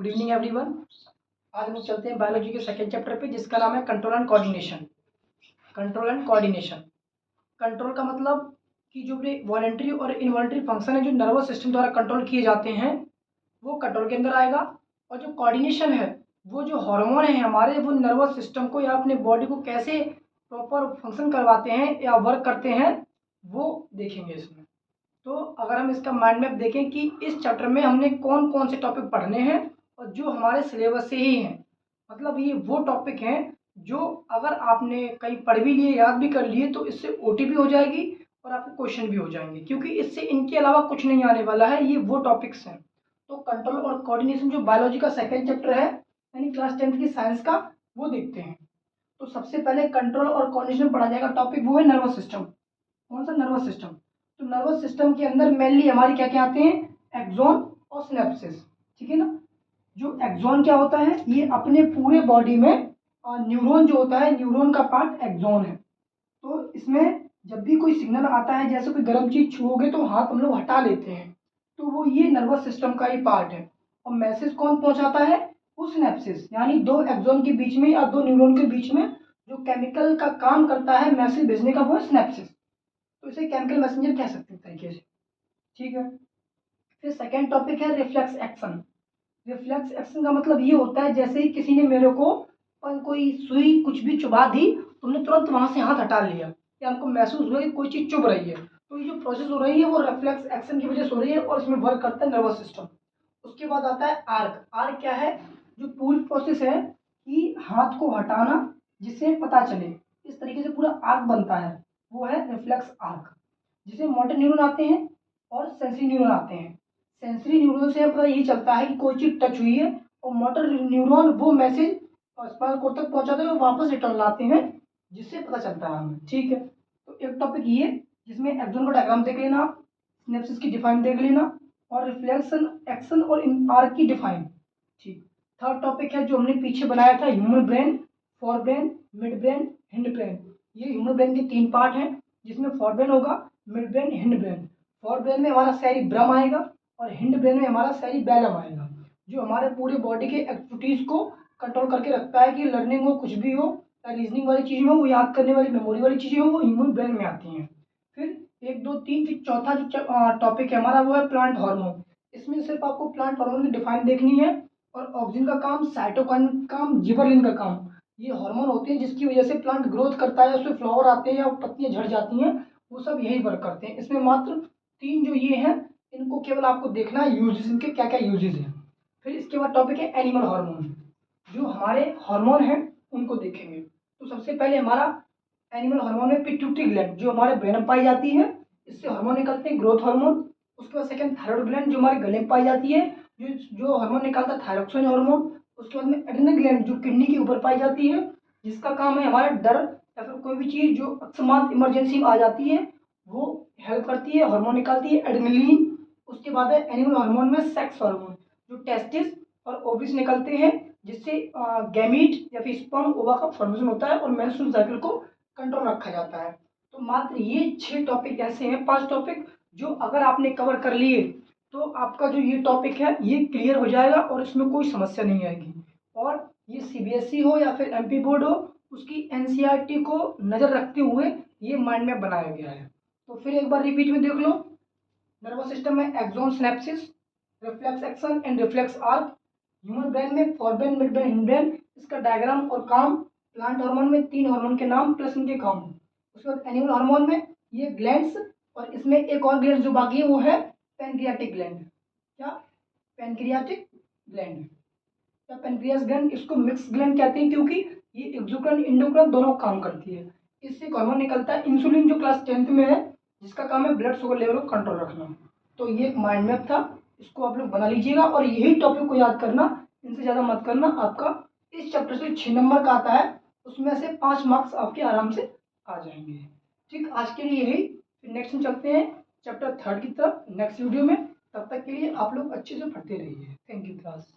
Good evening everyone. आज हम लोग चलते हैं बायोलॉजी के सेकेंड चैप्टर पे, जिसका नाम है control and coordination. Control and coordination. Control का मतलब कि जो भी वॉलंटरी और इनवॉलंटरी फंक्शन है जो नर्वस सिस्टम द्वारा कंट्रोल किए जाते हैं वो कंट्रोल के अंदर आएगा। और जो कोऑर्डिनेशन है वो जो हार्मोन है हमारे, वो नर्वस सिस्टम को या अपने बॉडी को कैसे प्रॉपर फंक्शन करवाते हैं या वर्क करते हैं वो देखेंगे इसमें। तो अगर हम इसका माइंड मैप देखें कि इस चैप्टर में हमने कौन कौन से टॉपिक पढ़ने हैं और जो हमारे सिलेबस से ही हैं, मतलब ये वो टॉपिक हैं जो अगर आपने कहीं पढ़ भी लिए, याद भी कर लिए, तो इससे ओटी भी हो जाएगी और आपके क्वेश्चन भी हो जाएंगे, क्योंकि इससे इनके अलावा कुछ नहीं आने वाला है। ये वो टॉपिक्स हैं। तो कंट्रोल और कोऑर्डिनेशन जो बायोलॉजी का सेकेंड चैप्टर है, यानी क्लास 10th की साइंस का, वो देखते हैं। तो सबसे पहले कंट्रोल और कोऑर्डिनेशन पढ़ा जाएगा टॉपिक, वो है नर्वस सिस्टम। कौन सा? Nervous system. तो नर्वस सिस्टम के अंदर मेनली हमारी क्या क्या आते हैं? एक्सॉन और सिनेप्सिस। ठीक है ना। जो एक्सॉन क्या होता है? ये अपने पूरे बॉडी में न्यूरॉन जो होता है, न्यूरॉन का पार्ट एक्सॉन है। तो इसमें जब भी कोई सिग्नल आता है, जैसे कोई गर्म चीज छुओगे तो हाथ हम लोग हटा लेते हैं, तो वो ये नर्वस सिस्टम का ही पार्ट है। और मैसेज कौन पहुंचाता है? वो सिनेप्सिस, यानी दो एक्सॉन के बीच में या दो न्यूरॉन के बीच में जो केमिकल का काम करता है मैसेज भेजने का, वो है सिनेप्सिस। तो इसे केमिकल मैसेंजर कह सकते हैं तरीके से। ठीक है। फिर सेकेंड टॉपिक है रिफ्लेक्स एक्शन। रिफ्लेक्स एक्शन का मतलब ये होता है, जैसे ही किसी ने मेरे को कोई सुई कुछ भी चुभा दी, तुमने तुरंत वहां से हाथ हटा लिया या हमको महसूस हुआ कि कोई चीज चुभ रही है, तो ये जो प्रोसेस हो रही है वो रिफ्लेक्स एक्शन की वजह से हो रही है और इसमें वर्क करता है नर्वस सिस्टम। उसके बाद आता है आर्क। आर्क क्या है? जो पूरी प्रोसेस है कि हाथ को हटाना जिससे पता चले, इस तरीके से पूरा आर्क बनता है, वो है रिफ्लेक्स आर्क। जिसे मोटर न्यूरॉन आते हैं और सेंसरी न्यूरॉन आते हैं। सेंसरी न्यूरॉन से पता यही चलता है कि कोई चीज टच हुई है, और मोटर न्यूरॉन वो मैसेज स्पाइनल कोर्ड तक पहुंचाते हैं और वापस रिटर्न लाते हैं, जिससे पता चलता है हमें। ठीक है। तो एक टॉपिक ये, जिसमें एक्सॉन का डायग्राम देख लेना, सिनेप्सिस की डिफाइन देख लेना, और रिफ्लेक्शन एक्शन और आर्क की डिफाइन। ठीक। थर्ड टॉपिक है जो हमने पीछे बनाया था, human brain, fore brain, midbrain, hind brain. ये ह्यूमन ब्रेन के 3 पार्ट हैं, जिसमें फोर ब्रेन होगा, mid brain, hind brain. Fore brain में हमारा सेरिब्रम आएगा और हिंड ब्रेन में हमारा सेरिबेलम आएगा, जो हमारे पूरे बॉडी के एक्टिविटीज को कंट्रोल करके रखता है कि लर्निंग हो, कुछ भी हो, रीजनिंग वाली चीजें हो, वो याद करने वाली मेमोरी वाली चीजें हो, वो ह्यूमन ब्रेन में आती हैं। फिर 1 2 3, फिर चौथा जो टॉपिक है हमारा, वो है प्लांट हार्मोन। इसमें सिर्फ आपको प्लांट हार्मोन की डिफाइन देखनी है, और ऑक्सीजन का काम, साइटोकाइन का काम, जिबरलिन का काम। ये हार्मोन होते हैं जिसकी वजह से प्लांट ग्रोथ करता है, उसमें फ्लावर आते हैं या पत्तियां झड़ जाती हैं, वो सब यही वर्क करते हैं। इसमें मात्र 3 जो ये हैं, इनको केवल आपको देखना है यूजेस, इनके क्या क्या यूजेस हैं। फिर इसके बाद टॉपिक है एनिमल हार्मोन। जो हमारे हार्मोन हैं उनको देखेंगे। तो सबसे पहले हमारा एनिमल हार्मोन में पिट्यूटरी ग्लैंड, जो हमारे ब्रेन में पाई जाती है, इससे हार्मोन निकलते हैं, ग्रोथ हार्मोन। उसके बाद सेकंड थायराइड ग्लैंड, जो हमारे गले में पाई जाती है, जो हार्मोन निकालता है थायरोक्सिन हार्मोन। उसके बाद में एड्रेनल ग्लैंड, जो किडनी के ऊपर पाई जाती है, जिसका काम है हमारा डर या फिर कोई भी चीज जो अकस्मात इमरजेंसी में आ जाती है, वो हेल्प करती है, हार्मोन निकालती है, एड्रेनलिन। उसके बाद है एनिमल हार्मोन में सेक्स हार्मोन, जो टेस्टिस और ओवरीज निकलते हैं, जिससे गैमीट या फिर स्पर्म ओवा का फॉर्मेशन होता है और मेंस्ट्रुअल साइकिल को कंट्रोल रखा जाता है। तो मात्र ये 6 टॉपिक ऐसे हैं, 5 टॉपिक, जो अगर आपने कवर कर लिए तो आपका जो ये टॉपिक है ये क्लियर हो जाएगा और इसमें कोई समस्या नहीं आएगी। और ये सीबीएसई हो या फिर एमपी बोर्ड हो, उसकी एनसीईआरटी को नज़र रखते हुए ये माइंड मैप बनाया गया है। तो फिर एक बार रिपीट में देख लो। नर्वस सिस्टम में axon, synapsis, reflex action and reflex arc. Human brain में forebrain, midbrain, hindbrain, इसका डायग्राम और काम। प्लांट हार्मोन में 3 हार्मोन के नाम प्लस इनके काम। उसके बाद एनिमल हार्मोन में ये ग्लैंड्स, और इसमें एक और ग्लैंड जो बाकी है वो है पैनक्रियाटिक ग्लैंड। क्या? पैनक्रियाटिक ग्लैंड या पैनक्रियास ग्लैंड। इसको मिक्स ग्लैंड कहते हैं क्योंकि ये एक्सोक्राइन इंडोक्राइन दोनों काम करती है। इससे एक हार्मोन निकलता है इंसुलिन, जो क्लास 10th में है, जिसका काम है ब्लड शुगर लेवल को कंट्रोल रखना। तो ये एक माइंड मैप था, इसको आप लोग बना लीजिएगा और यही टॉपिक को याद करना, इनसे ज़्यादा मत करना। आपका इस चैप्टर से 6 नंबर का आता है, उसमें से 5 मार्क्स आपके आराम से आ जाएंगे। ठीक, आज के लिए यही। फिर नेक्स्ट में चलते हैं चैप्टर 3 की तरफ नेक्स्ट वीडियो में। तब तक के लिए आप लोग अच्छे से पढ़ते रहिए। Thank you class.